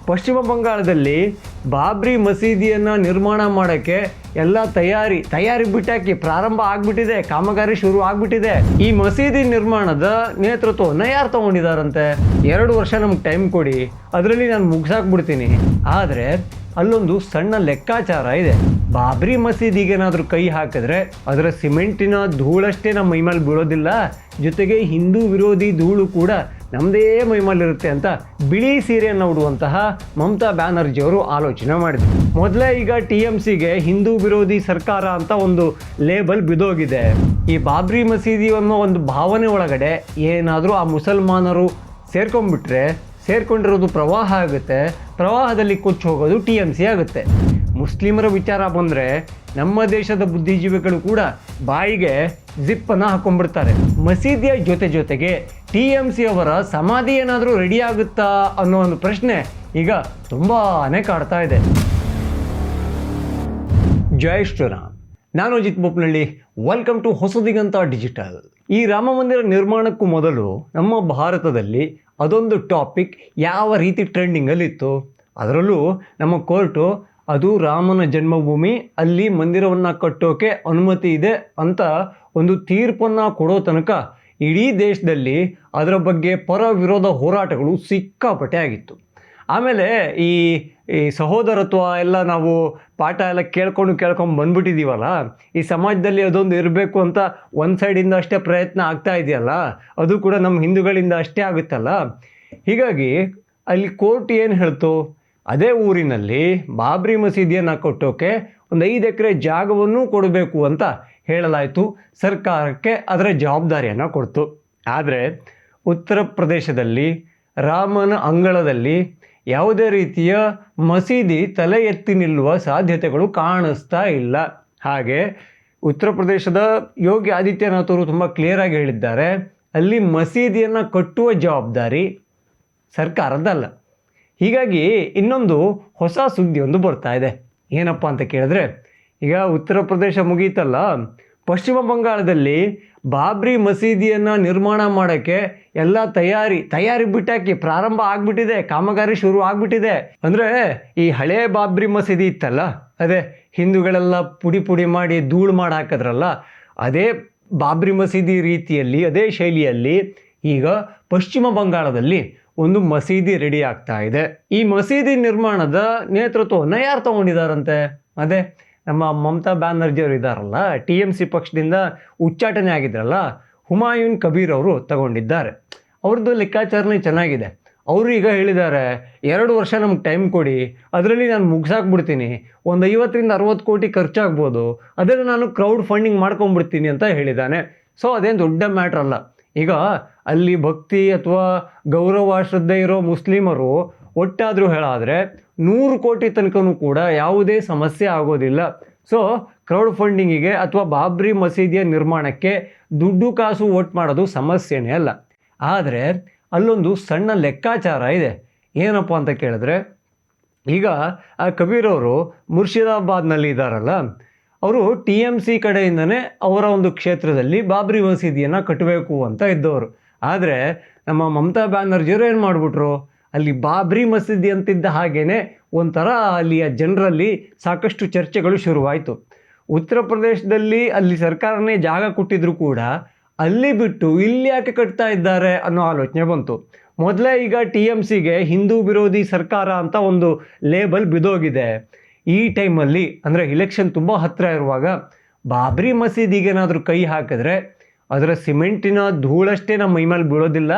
ಪಶ್ಚಿಮ ಬಂಗಾಳದಲ್ಲಿ ಬಾಬ್ರಿ ಮಸೀದಿಯನ್ನು ನಿರ್ಮಾಣ ಮಾಡೋಕ್ಕೆ ಎಲ್ಲ ತಯಾರಿ ಬಿಟ್ಟಾಕಿ ಪ್ರಾರಂಭ ಆಗಿಬಿಟ್ಟಿದೆ, ಕಾಮಗಾರಿ ಶುರು ಆಗಿಬಿಟ್ಟಿದೆ. ಈ ಮಸೀದಿ ನಿರ್ಮಾಣದ ನೇತೃತ್ವವನ್ನು ಯಾರು ತಗೊಂಡಿದ್ದಾರಂತೆ? 2 ವರ್ಷ ನಮ್ಗೆ ಟೈಮ್ ಕೊಡಿ, ಅದರಲ್ಲಿ ನಾನು ಮುಗಿಸಾಕ್ಬಿಡ್ತೀನಿ. ಆದರೆ ಅಲ್ಲೊಂದು ಸಣ್ಣ ಲೆಕ್ಕಾಚಾರ ಇದೆ. ಬಾಬ್ರಿ ಮಸೀದಿಗೇನಾದರೂ ಕೈ ಹಾಕಿದ್ರೆ ಅದರ ಸಿಮೆಂಟಿನ ಧೂಳಷ್ಟೇ ನಮ್ಮ ಮೈಮೇಲೆ ಬೀಳೋದಿಲ್ಲ, ಜೊತೆಗೆ ಹಿಂದೂ ವಿರೋಧಿ ಧೂಳು ಕೂಡ ನಮ್ಮದೇ ಮೈಮೇಲಿರುತ್ತೆ ಅಂತ ಬಿಳಿ ಸೀರೆಯನ್ನು ಉಡುವಂತಹ ಮಮತಾ ಬ್ಯಾನರ್ಜಿ ಅವರು ಆಲೋಚನೆ ಮಾಡಿದ್ರು. ಮೊದಲೇ ಈಗ TMCಗೆ ಹಿಂದೂ ವಿರೋಧಿ ಸರ್ಕಾರ ಅಂತ ಒಂದು ಲೇಬಲ್ ಬಿದ್ದೋಗಿದೆ. ಈ ಬಾಬ್ರಿ ಮಸೀದಿ ಅನ್ನೋ ಒಂದು ಭಾವನೆ ಒಳಗಡೆ ಏನಾದರೂ ಆ ಮುಸಲ್ಮಾನರು ಸೇರ್ಕೊಂಡಿರೋದು ಪ್ರವಾಹ ಆಗುತ್ತೆ, ಪ್ರವಾಹದಲ್ಲಿ ಕೊಚ್ಚಿ ಹೋಗೋದು TMC ಆಗುತ್ತೆ. ಮುಸ್ಲಿಮರ ವಿಚಾರ ಬಂದರೆ ನಮ್ಮ ದೇಶದ ಬುದ್ಧಿಜೀವಿಗಳು ಕೂಡ ಬಾಯಿಗೆ ಜಿಪ್ಪನ್ನು ಹಾಕೊಂಡ್ಬಿಡ್ತಾರೆ. ಮಸೀದಿಯ ಜೊತೆಗೆ TMC ಅವರ ಸಮಾಧಿ ಏನಾದರೂ ರೆಡಿ ಆಗುತ್ತಾ ಅನ್ನೋ ಒಂದು ಪ್ರಶ್ನೆ ಈಗ ತುಂಬಾನೇ ಕಾಡ್ತಾ ಇದೆ. ಜೈ ಶ್ರೀರಾಮ್. ನಾನು Ajit Bopnalli. Welcome to Hosadiganta digital. ಈ ರಾಮ ಮಂದಿರ ನಿರ್ಮಾಣಕ್ಕೂ ಮೊದಲು ನಮ್ಮ ಭಾರತದಲ್ಲಿ ಅದೊಂದು ಟಾಪಿಕ್ ಯಾವ ರೀತಿ ಟ್ರೆಂಡಿಂಗಲ್ಲಿತ್ತು. ಅದರಲ್ಲೂ ನಮ್ಮ ಕೋರ್ಟು ಅದು ರಾಮನ ಜನ್ಮಭೂಮಿ, ಅಲ್ಲಿ ಮಂದಿರವನ್ನು ಕಟ್ಟೋಕೆ ಅನುಮತಿ ಇದೆ ಅಂತ ಒಂದು ತೀರ್ಪನ್ನು ಕೊಡೋ ತನಕ ಇಡೀ ದೇಶದಲ್ಲಿ ಅದರ ಬಗ್ಗೆ ಪರ ವಿರೋಧ ಹೋರಾಟಗಳು ಸಿಕ್ಕಾಪಟ್ಟೆ ಆಗಿತ್ತು. ಆಮೇಲೆ ಈ ಸಹೋದರತ್ವ ಎಲ್ಲ ನಾವು ಪಾಠ ಎಲ್ಲ ಕೇಳ್ಕೊಂಡು ಬಂದ್ಬಿಟ್ಟಿದ್ದೀವಲ್ಲ, ಈ ಸಮಾಜದಲ್ಲಿ ಅದೊಂದು ಇರಬೇಕು ಅಂತ ಒಂದು ಸೈಡಿಂದ ಅಷ್ಟೇ ಪ್ರಯತ್ನ ಆಗ್ತಾ ಇದೆಯಲ್ಲ, ಅದು ಕೂಡ ನಮ್ಮ ಹಿಂದೂಗಳಿಂದ ಅಷ್ಟೇ ಆಗುತ್ತಲ್ಲ. ಹೀಗಾಗಿ ಅಲ್ಲಿ ಕೋರ್ಟ್ ಏನು ಹೇಳ್ತು, ಅದೇ ಊರಿನಲ್ಲಿ ಬಾಬ್ರಿ ಮಸೀದಿಯನ್ನು ಕಟ್ಟೋಕೆ ಒಂದು 5 ಎಕರೆ ಜಾಗವನ್ನು ಕೊಡಬೇಕು ಅಂತ ಹೇಳಲಾಯಿತು. ಸರ್ಕಾರಕ್ಕೆ ಅದರ ಜವಾಬ್ದಾರಿಯನ್ನು ಕೊಡ್ತು. ಆದರೆ ಉತ್ತರ ಪ್ರದೇಶದಲ್ಲಿ ರಾಮನ ಅಂಗಳದಲ್ಲಿ ಯಾವುದೇ ರೀತಿಯ ಮಸೀದಿ ತಲೆ ಎತ್ತಿ ನಿಲ್ಲುವ ಸಾಧ್ಯತೆಗಳು ಕಾಣಿಸ್ತಾ ಇಲ್ಲ. ಹಾಗೆ ಉತ್ತರ ಪ್ರದೇಶದ ಯೋಗಿ ಆದಿತ್ಯನಾಥ್ ಅವರು ತುಂಬ ಕ್ಲಿಯರಾಗಿ ಹೇಳಿದ್ದಾರೆ, ಅಲ್ಲಿ ಮಸೀದಿಯನ್ನು ಕಟ್ಟುವ ಜವಾಬ್ದಾರಿ ಸರ್ಕಾರದ್ದಲ್ಲ. ಹೀಗಾಗಿ ಇನ್ನೊಂದು ಹೊಸ ಸುದ್ದಿಯೊಂದು ಬರ್ತಾ ಇದೆ. ಏನಪ್ಪ ಅಂತ ಕೇಳಿದ್ರೆ, ಈಗ ಉತ್ತರ ಪ್ರದೇಶ ಮುಗೀತಲ್ಲ, ಪಶ್ಚಿಮ ಬಂಗಾಳದಲ್ಲಿ ಬಾಬ್ರಿ ಮಸೀದಿಯನ್ನು ನಿರ್ಮಾಣ ಮಾಡೋಕ್ಕೆ ಎಲ್ಲ ತಯಾರಿ ಬಿಟ್ಟಾಕಿ ಪ್ರಾರಂಭ ಆಗಿಬಿಟ್ಟಿದೆ, ಕಾಮಗಾರಿ ಶುರು ಆಗಿಬಿಟ್ಟಿದೆ. ಅಂದರೆ ಈ ಹಳೇ ಬಾಬ್ರಿ ಮಸೀದಿ ಇತ್ತಲ್ಲ, ಅದೇ ಹಿಂದೂಗಳೆಲ್ಲ ಪುಡಿ ಮಾಡಿ ಧೂಳು ಮಾಡಿ ಹಾಕಿದ್ರಲ್ಲ, ಅದೇ ಬಾಬ್ರಿ ಮಸೀದಿ ರೀತಿಯಲ್ಲಿ ಅದೇ ಶೈಲಿಯಲ್ಲಿ ಈಗ ಪಶ್ಚಿಮ ಬಂಗಾಳದಲ್ಲಿ ಒಂದು ಮಸೀದಿ ರೆಡಿ ಆಗ್ತಾ ಇದೆ. ಈ ಮಸೀದಿ ನಿರ್ಮಾಣದ ನೇತೃತ್ವವನ್ನು ಯಾರು ತಗೊಂಡಿದ್ದಾರಂತೆ? ಅದೇ ನಮ್ಮ ಮಮತಾ ಬ್ಯಾನರ್ಜಿ ಅವರು ಇದ್ದಾರಲ್ಲ, TMC ಪಕ್ಷದಿಂದ ಉಚ್ಚಾಟನೆ ಆಗಿದ್ರಲ್ಲ, ಹುಮಾಯೂನ್ ಕಬೀರ್ ಅವರು ತಗೊಂಡಿದ್ದಾರೆ. ಅವ್ರದ್ದು ಲೆಕ್ಕಾಚಾರನೇ ಚೆನ್ನಾಗಿದೆ. ಅವರು ಈಗ ಹೇಳಿದ್ದಾರೆ, 2 ವರ್ಷ ನಮ್ಗೆ ಟೈಮ್ ಕೊಡಿ, ಅದರಲ್ಲಿ ನಾನು ಮುಗಿಸಾಕ್ಬಿಡ್ತೀನಿ, ಒಂದು 50-60 ಕೋಟಿ ಖರ್ಚಾಗ್ಬೋದು, ಅದನ್ನು ನಾನು ಕ್ರೌಡ್ ಫಂಡಿಂಗ್ ಮಾಡ್ಕೊಂಡ್ಬಿಡ್ತೀನಿ ಅಂತ ಹೇಳಿದ್ದಾನೆ. ಸೊ ಅದೇನು ದೊಡ್ಡ ಮ್ಯಾಟ್ರ್ ಅಲ್ಲ. ಈಗ ಅಲ್ಲಿ ಭಕ್ತಿ ಅಥವಾ ಗೌರವ ಶ್ರದ್ಧೆ ಇರೋ ಮುಸ್ಲಿಮರು ಒಟ್ಟಾದರೂ ಹೇಳಾದರೆ 100 ಕೋಟಿ ತನಕನೂ ಕೂಡ ಯಾವುದೇ ಸಮಸ್ಯೆ ಆಗೋದಿಲ್ಲ. ಸೊ ಕ್ರೌಡ್ ಫಂಡಿಂಗಿಗೆ ಅಥವಾ ಬಾಬ್ರಿ ಮಸೀದಿಯ ನಿರ್ಮಾಣಕ್ಕೆ ದುಡ್ಡು ಕಾಸು ಒಟ್ಟು ಮಾಡೋದು ಸಮಸ್ಯೆನೇ ಅಲ್ಲ. ಆದರೆ ಅಲ್ಲೊಂದು ಸಣ್ಣ ಲೆಕ್ಕಾಚಾರ ಇದೆ. ಏನಪ್ಪ ಅಂತ ಕೇಳಿದ್ರೆ, ಈಗ ಆ ಕಬೀರ್ ಅವರು ಮುರ್ಷಿದಾಬಾದ್ನಲ್ಲಿ ಇದ್ದಾರಲ್ಲ, ಅವರು TMC ಕಡೆಯಿಂದನೇ ಅವರ ಒಂದು ಕ್ಷೇತ್ರದಲ್ಲಿ ಬಾಬ್ರಿ ಮಸೀದಿಯನ್ನು ಕಟ್ಟಬೇಕು ಅಂತ ಇದ್ದವರು. ಆದರೆ ನಮ್ಮ ಮಮತಾ ಬ್ಯಾನರ್ಜಿಯವರು ಏನು ಮಾಡಿಬಿಟ್ರು, ಅಲ್ಲಿ ಬಾಬ್ರಿ ಮಸೀದಿ ಅಂತಿದ್ದ ಹಾಗೇ ಒಂಥರ ಅಲ್ಲಿಯ ಜನರಲ್ಲಿ ಸಾಕಷ್ಟು ಚರ್ಚೆಗಳು ಶುರುವಾಯಿತು. ಉತ್ತರ ಪ್ರದೇಶದಲ್ಲಿ ಅಲ್ಲಿ ಸರ್ಕಾರನೇ ಜಾಗ ಕೊಟ್ಟಿದ್ರು ಕೂಡ ಅಲ್ಲಿ ಬಿಟ್ಟು ಇಲ್ಲಿ ಯಾಕೆ ಕಟ್ತಾ ಇದ್ದಾರೆ ಅನ್ನೋ ಆಲೋಚನೆ ಬಂತು. ಮೊದಲೇ ಈಗ TMCಗೆ ಹಿಂದೂ ವಿರೋಧಿ ಸರ್ಕಾರ ಅಂತ ಒಂದು ಲೇಬಲ್ ಬಿದ್ದೋಗಿದೆ. ಈ ಟೈಮಲ್ಲಿ ಅಂದರೆ ಇಲೆಕ್ಷನ್ ತುಂಬ ಹತ್ತಿರ ಇರುವಾಗ ಬಾಬ್ರಿ ಮಸೀದಿಗೇನಾದರೂ ಕೈ ಹಾಕಿದ್ರೆ ಅದರ ಸಿಮೆಂಟಿನ ಧೂಳಷ್ಟೇ ನಮ್ಮ ಮೈಮೇಲೆ ಬೀಳೋದಿಲ್ಲ,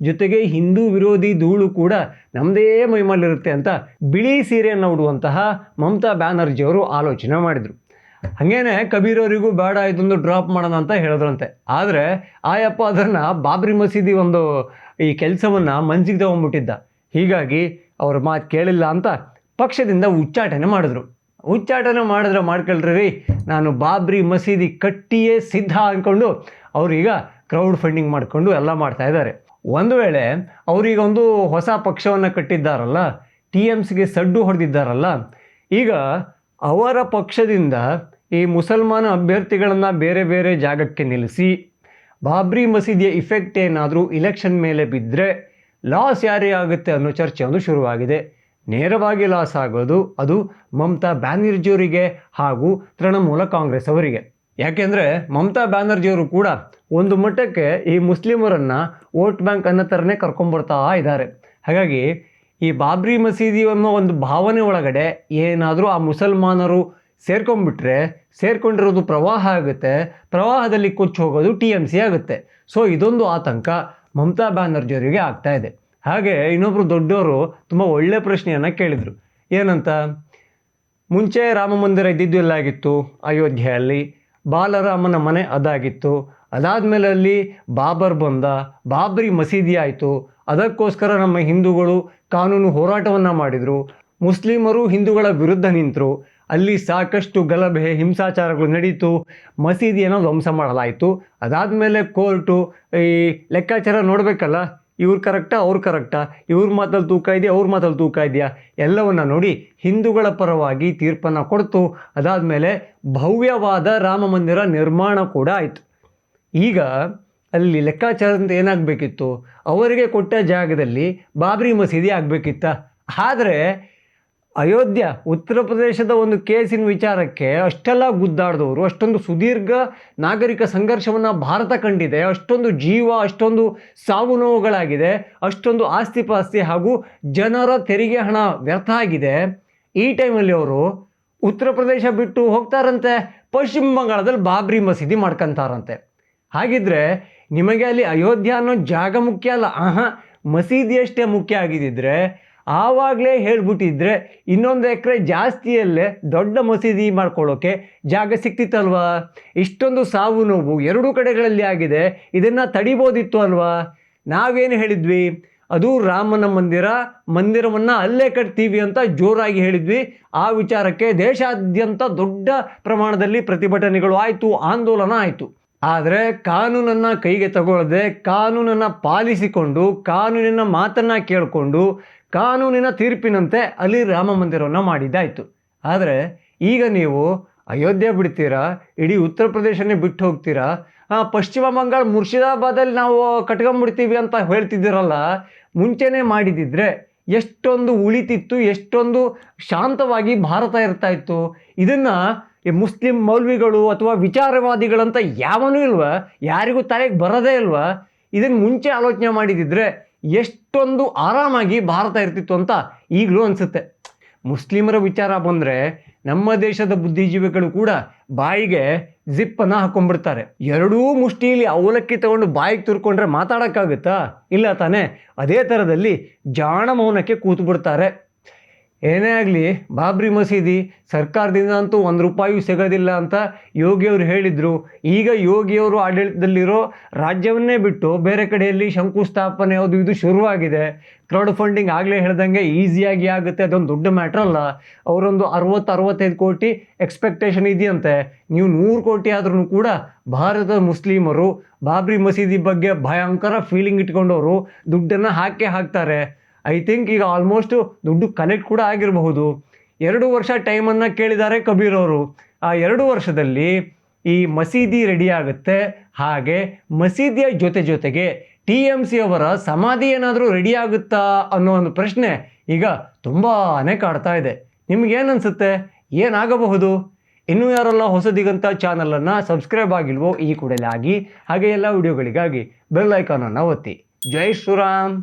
ಜೊತೆಗೆ ಹಿಂದೂ ವಿರೋಧಿ ಧೂಳು ಕೂಡ ನಮ್ಮದೇ ಮೈಮೇಲಿರುತ್ತೆ ಅಂತ ಬಿಳಿ ಸೀರೆಯನ್ನು ಉಡುವಂತಹ ಮಮತಾ ಬ್ಯಾನರ್ಜಿ ಅವರು ಆಲೋಚನೆ ಮಾಡಿದರು. ಹಾಗೇನೆ ಕಬೀರ್ ಅವರಿಗೂ ಬೇಡ ಇದೊಂದು ಡ್ರಾಪ್ ಮಾಡೋಣ ಅಂತ ಹೇಳಿದ್ರಂತೆ. ಆದರೆ ಆಯಪ್ಪ ಅದನ್ನು ಬಾಬ್ರಿ ಮಸೀದಿ ಒಂದು ಈ ಕೆಲಸವನ್ನು ಮನಸ್ಸಿಗೆ ತಗೊಂಡ್ಬಿಟ್ಟಿದ್ದ. ಹೀಗಾಗಿ ಅವ್ರ ಮಾತು ಕೇಳಿಲ್ಲ ಅಂತ ಪಕ್ಷದಿಂದ ಉಚ್ಚಾಟನೆ ಮಾಡಿದ್ರೆ ಮಾಡ್ಕೊಳ್ರಿ, ನಾನು ಬಾಬ್ರಿ ಮಸೀದಿ ಕಟ್ಟಿಯೇ ಸಿದ್ಧ ಅಂದ್ಕೊಂಡು ಅವರೀಗ ಕ್ರೌಡ್ ಫಂಡಿಂಗ್ ಮಾಡಿಕೊಂಡು ಎಲ್ಲ ಮಾಡ್ತಾ ಇದ್ದಾರೆ. ಒಂದು ವೇಳೆ ಅವರೀಗ ಒಂದು ಹೊಸ ಪಕ್ಷವನ್ನು ಕಟ್ಟಿದ್ದಾರಲ್ಲ, TMCಗೆ ಸಡ್ಡು ಹೊಡೆದಿದ್ದಾರಲ್ಲ, ಈಗ ಅವರ ಪಕ್ಷದಿಂದ ಈ ಮುಸಲ್ಮಾನ ಅಭ್ಯರ್ಥಿಗಳನ್ನು ಬೇರೆ ಬೇರೆ ಜಾಗಕ್ಕೆ ನಿಲ್ಲಿಸಿ ಬಾಬ್ರಿ ಮಸೀದಿಯ ಇಫೆಕ್ಟ್ ಏನಾದರೂ ಇಲೆಕ್ಷನ್ ಮೇಲೆ ಬಿದ್ದರೆ ಲಾಸ್ ಯಾರೇ ಆಗುತ್ತೆ ಅನ್ನೋ ಚರ್ಚೆ ಒಂದು ಶುರುವಾಗಿದೆ. ನೇರವಾಗಿ ಲಾಸ್ ಆಗೋದು ಅದು ಮಮತಾ ಬ್ಯಾನರ್ಜಿಯವರಿಗೆ ಹಾಗೂ ತೃಣಮೂಲ ಕಾಂಗ್ರೆಸ್ ಅವರಿಗೆ. ಯಾಕೆಂದರೆ ಮಮತಾ ಬ್ಯಾನರ್ಜಿಯವರು ಕೂಡ ಒಂದು ಮಟ್ಟಕ್ಕೆ ಈ ಮುಸ್ಲಿಮರನ್ನು ವೋಟ್ ಬ್ಯಾಂಕ್ ಅನ್ನೋ ಥರನೇ ಕರ್ಕೊಂಡ್ಬರ್ತಾ ಇದ್ದಾರೆ. ಹಾಗಾಗಿ ಈ ಬಾಬ್ರಿ ಮಸೀದಿ ಅನ್ನೋ ಒಂದು ಭಾವನೆ ಒಳಗಡೆ ಏನಾದರೂ ಆ ಮುಸಲ್ಮಾನರು ಸೇರ್ಕೊಂಡಿರೋದು ಪ್ರವಾಹ ಆಗುತ್ತೆ, ಪ್ರವಾಹದಲ್ಲಿ ಕೊಚ್ಚಿ ಹೋಗೋದು TMC ಆಗುತ್ತೆ. ಸೊ ಇದೊಂದು ಆತಂಕ ಮಮತಾ ಬ್ಯಾನರ್ಜಿಯವರಿಗೆ ಆಗ್ತಾ ಇದೆ. ಹಾಗೆ ಇನ್ನೊಬ್ಬರು ದೊಡ್ಡವರು ತುಂಬ ಒಳ್ಳೆಯ ಪ್ರಶ್ನೆಯನ್ನು ಕೇಳಿದರು. ಏನಂತ, ಮುಂಚೆ ರಾಮ ಮಂದಿರ ಇದ್ದಿದ್ದು ಎಲ್ಲಾಗಿತ್ತು? ಅಯೋಧ್ಯೆಯಲ್ಲಿ. ಬಾಲರಾಮನ ಮನೆ ಅದಾಗಿತ್ತು. ಅದಾದಮೇಲೆ ಅಲ್ಲಿ ಬಾಬರ್ ಬಂದ, ಬಾಬ್ರಿ ಮಸೀದಿ ಆಯಿತು. ಅದಕ್ಕೋಸ್ಕರ ನಮ್ಮ ಹಿಂದೂಗಳು ಕಾನೂನು ಹೋರಾಟವನ್ನು ಮಾಡಿದರು. ಮುಸ್ಲಿಮರು ಹಿಂದೂಗಳ ವಿರುದ್ಧ ನಿಂತರು. ಅಲ್ಲಿ ಸಾಕಷ್ಟು ಗಲಭೆ ಹಿಂಸಾಚಾರಗಳು ನಡೀತು. ಮಸೀದಿಯನ್ನು ಧ್ವಂಸ ಮಾಡಲಾಯಿತು. ಅದಾದಮೇಲೆ ಕೋರ್ಟು ಈ ಲೆಕ್ಕಾಚಾರ ನೋಡಬೇಕಲ್ಲ, ಇವ್ರು ಕರೆಕ್ಟಾ ಅವ್ರು ಕರೆಕ್ಟಾ, ಇವ್ರ ಮಾತಲ್ಲಿ ತೂಕ ಇದೆಯಾ ಅವ್ರ ಮಾತಲ್ಲಿ ತೂಕ ಇದೆಯಾ ಎಲ್ಲವನ್ನು ನೋಡಿ ಹಿಂದೂಗಳ ಪರವಾಗಿ ತೀರ್ಪನ್ನು ಕೊಡ್ತು. ಅದಾದಮೇಲೆ ಭವ್ಯವಾದ ರಾಮ ಮಂದಿರ ನಿರ್ಮಾಣ ಕೂಡ ಆಯಿತು. ಈಗ ಅಲ್ಲಿ ಲೆಕ್ಕಾಚಾರದಿಂದ ಏನಾಗಬೇಕಿತ್ತು, ಅವರಿಗೆ ಕೊಟ್ಟ ಜಾಗದಲ್ಲಿ ಬಾಬ್ರಿ ಮಸೀದಿ ಆಗಬೇಕಿತ್ತ. ಆದರೆ ಅಯೋಧ್ಯ ಉತ್ತರ ಪ್ರದೇಶದ ಒಂದು ಕೇಸಿನ ವಿಚಾರಕ್ಕೆ ಅಷ್ಟೆಲ್ಲ ಗುದ್ದಾಡಿದವರು, ಅಷ್ಟೊಂದು ಸುದೀರ್ಘ ನಾಗರಿಕ ಸಂಘರ್ಷವನ್ನು ಭಾರತ ಕಂಡಿದೆ, ಅಷ್ಟೊಂದು ಜೀವ, ಅಷ್ಟೊಂದು ಸಾವು ನೋವುಗಳಾಗಿದೆ, ಅಷ್ಟೊಂದು ಆಸ್ತಿ ಪಾಸ್ತಿ ಹಾಗೂ ಜನರ ತೆರಿಗೆ ಹಣ ವ್ಯರ್ಥ ಆಗಿದೆ. ಈ ಟೈಮಲ್ಲಿ ಅವರು ಉತ್ತರ ಪ್ರದೇಶ ಬಿಟ್ಟು ಹೋಗ್ತಾರಂತೆ, ಪಶ್ಚಿಮ ಬಂಗಾಳದಲ್ಲಿ ಬಾಬ್ರಿ ಮಸೀದಿ ಮಾಡ್ಕೊತಾರಂತೆ. ಹಾಗಿದ್ರೆ ನಿಮಗೆ ಅಲ್ಲಿ ಅಯೋಧ್ಯ ಅನ್ನೋ ಜಾಗ ಮುಖ್ಯ ಅಲ್ಲ, ಮಸೀದಿಯಷ್ಟೇ ಮುಖ್ಯ ಆಗಿದ್ದಿದ್ರೆ ಆವಾಗಲೇ ಹೇಳ್ಬಿಟ್ಟಿದ್ರೆ ಇನ್ನೊಂದು ಎಕರೆ ಜಾಸ್ತಿಯಲ್ಲೇ ದೊಡ್ಡ ಮಸೀದಿ ಮಾಡ್ಕೊಳ್ಳೋಕೆ ಜಾಗ ಸಿಕ್ತಿತ್ತಲ್ವಾ. ಇಷ್ಟೊಂದು ಸಾವು ನೋವು ಎರಡೂ ಕಡೆಗಳಲ್ಲಿ ಆಗಿದೆ, ಇದನ್ನು ತಡಿಬೋದಿತ್ತು ಅಲ್ವಾ. ನಾವೇನು ಹೇಳಿದ್ವಿ, ಅದು ರಾಮನ ಮಂದಿರವನ್ನು ಅಲ್ಲೇ ಕಟ್ತೀವಿ ಅಂತ ಜೋರಾಗಿ ಹೇಳಿದ್ವಿ. ಆ ವಿಚಾರಕ್ಕೆ ದೇಶಾದ್ಯಂತ ದೊಡ್ಡ ಪ್ರಮಾಣದಲ್ಲಿ ಪ್ರತಿಭಟನೆಗಳು ಆಯಿತು, ಆಂದೋಲನ ಆಯಿತು. ಆದರೆ ಕಾನೂನನ್ನು ಕೈಗೆ ತಗೊಳ್ಳದೆ, ಕಾನೂನನ್ನು ಪಾಲಿಸಿಕೊಂಡು, ಕಾನೂನಿನ ಮಾತನ್ನು ಕೇಳಿಕೊಂಡು, ಕಾನೂನಿನ ತೀರ್ಪಿನಂತೆ ಅಲ್ಲಿ ರಾಮ ಮಂದಿರವನ್ನು ಮಾಡಿದ್ದಾಯಿತು. ಆದರೆ ಈಗ ನೀವು ಅಯೋಧ್ಯೆ ಬಿಡ್ತೀರಾ, ಇಡೀ ಉತ್ತರ ಪ್ರದೇಶನೇ ಬಿಟ್ಟು ಹೋಗ್ತೀರಾ, ಪಶ್ಚಿಮ ಬಂಗಾಳ ಮುರ್ಷಿದಾಬಾದಲ್ಲಿ ನಾವು ಕಟ್ಕೊಂಡ್ಬಿಡ್ತೀವಿ ಅಂತ ಹೇಳ್ತಿದ್ದೀರಲ್ಲ. ಮುಂಚೆನೇ ಮಾಡಿದಿದ್ರೆ ಎಷ್ಟೊಂದು ಉಳಿತಿತ್ತು, ಎಷ್ಟೊಂದು ಶಾಂತವಾಗಿ ಭಾರತ ಇರ್ತಾ ಇತ್ತು. ಇದನ್ನು ಈ ಮುಸ್ಲಿಂ ಮೌಲ್ವಿಗಳು ಅಥವಾ ವಿಚಾರವಾದಿಗಳಂತ ಯಾವನೂ ಇಲ್ವ, ಯಾರಿಗೂ ತಲೆಗೆ ಬರೋದೇ ಇಲ್ವಾ. ಇದನ್ನು ಮುಂಚೆ ಆಲೋಚನೆ ಮಾಡಿದಿದ್ರೆ ಎಷ್ಟೊಂದು ಆರಾಮಾಗಿ ಭಾರತ ಇರ್ತಿತ್ತು ಅಂತ ಈಗಲೂ ಅನಿಸುತ್ತೆ. ಮುಸ್ಲಿಮರ ವಿಚಾರ ಬಂದರೆ ನಮ್ಮ ದೇಶದ ಬುದ್ಧಿಜೀವಿಗಳು ಕೂಡ ಬಾಯಿಗೆ ಜಿಪ್ಪನ್ನು ಹಾಕೊಂಡ್ಬಿಡ್ತಾರೆ. ಎರಡೂ ಮುಷ್ಟಿಯಲ್ಲಿ ಅವಲಕ್ಕಿ ತಗೊಂಡು ಬಾಯಿಗೆ ತುರ್ಕೊಂಡ್ರೆ ಮಾತಾಡೋಕ್ಕಾಗುತ್ತಾ? ಇಲ್ಲ ತಾನೇ. ಅದೇ ಥರದಲ್ಲಿ ಜಾಣ ಮೌನಕ್ಕೆ ಕೂತು ಬಿಡ್ತಾರೆ. ಏನೇ ಆಗಲಿ, ಬಾಬ್ರಿ ಮಸೀದಿ ಸರ್ಕಾರದಿಂದ ಅಂತೂ ₹1 ಸಿಗೋದಿಲ್ಲ ಅಂತ ಯೋಗಿಯವರು ಹೇಳಿದರು. ಈಗ ಯೋಗಿಯವರು ಆಡಳಿತದಲ್ಲಿರೋ ರಾಜ್ಯವನ್ನೇ ಬಿಟ್ಟು ಬೇರೆ ಕಡೆಯಲ್ಲಿ ಶಂಕುಸ್ಥಾಪನೆ ಅದು ಇದು ಶುರುವಾಗಿದೆ. ಕ್ರೌಡ್ ಫಂಡಿಂಗ್ ಆಗಲೇ ಹೇಳ್ದಂಗೆ ಈಸಿಯಾಗಿ ಆಗುತ್ತೆ, ಅದೊಂದು ದೊಡ್ಡ ಮ್ಯಾಟ್ರ್ ಅಲ್ಲ. ಅವರೊಂದು 60-65 ಕೋಟಿ ಎಕ್ಸ್ಪೆಕ್ಟೇಷನ್ ಇದೆಯಂತೆ. ನೀವು 100 ಕೋಟಿ ಆದ್ರೂ ಕೂಡ ಭಾರತದ ಮುಸ್ಲಿಮರು ಬಾಬ್ರಿ ಮಸೀದಿ ಬಗ್ಗೆ ಭಯಂಕರ ಫೀಲಿಂಗ್ ಇಟ್ಕೊಂಡವರು ದುಡ್ಡನ್ನು ಹಾಕ್ತಾರೆ. ಐ ಥಿಂಕ್ ಈಗ ಆಲ್ಮೋಸ್ಟು ದುಡ್ಡು ಕಲೆಕ್ಟ್ ಕೂಡ ಆಗಿರಬಹುದು. 2 ವರ್ಷ ಟೈಮನ್ನು ಕೇಳಿದ್ದಾರೆ ಕಬೀರ್ ಅವರು. ಆ 2 ವರ್ಷದಲ್ಲಿ ಈ ಮಸೀದಿ ರೆಡಿ ಆಗುತ್ತೆ. ಹಾಗೆ ಮಸೀದಿಯ ಜೊತೆಗೆ TMC ಅವರ ಸಮಾಧಿ ಏನಾದರೂ ರೆಡಿ ಆಗುತ್ತಾ ಅನ್ನೋ ಒಂದು ಪ್ರಶ್ನೆ ಈಗ ತುಂಬಾ ಕಾಡ್ತಾ ಇದೆ. ನಿಮಗೇನನ್ಸುತ್ತೆ, ಏನಾಗಬಹುದು? ಇನ್ನೂ ಯಾರೆಲ್ಲ ಹೊಸದಿಗಂತ ಚಾನಲನ್ನು ಸಬ್ಸ್ಕ್ರೈಬ್ ಆಗಿಲ್ವೋ ಈ ಕೂಡಲೇ ಆಗಿ, ಹಾಗೆ ಎಲ್ಲ ವಿಡಿಯೋಗಳಿಗಾಗಿ ಬೆಲ್ ಐಕಾನನ್ನು ಒತ್ತಿ. ಜೈ ಶ್ರೀರಾಮ್.